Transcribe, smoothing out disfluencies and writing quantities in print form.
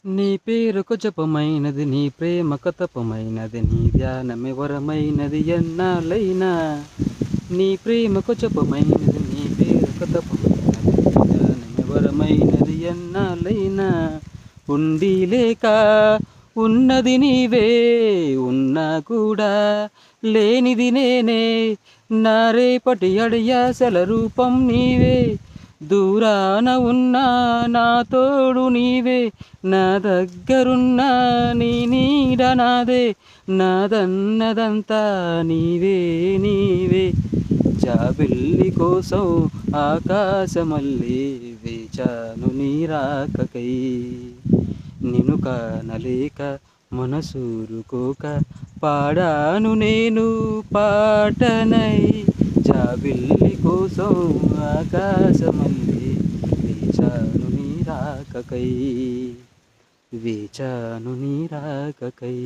నీ పేరుకు జపమైనది నీ ప్రేమకు తపమైనది నీ ధ్యానమే వరమైనది ఎన్నాళ్ళైనా నీ ప్రేమకు జపమైనది నీ పేరుకు తపమైనది నీ ధ్యానమే వరమైనది ఎన్నాళ్ళైనా ఉండి లేక ఉన్నది నీవే ఉన్నా కూడా లేనిది నేనే నా రేపటి అడియాసల రూపం నీవే దూరాన ఉన్నా నా తోడు నీవే నా దగ్గరున్నా నీ నీడ నాదే నాదన్నదంతా నీవే నీవే జాబిల్లి కోసం ఆకాశమల్లే వేచాను నీ రాకకై నిన్ను కానలేక మనసూరుకోక పాడాను నేను పాటనై జాబిల్లి కోసం ఆకాశమల్లే వేచాను నీ రాకకై వేచాను నీ రాకకై.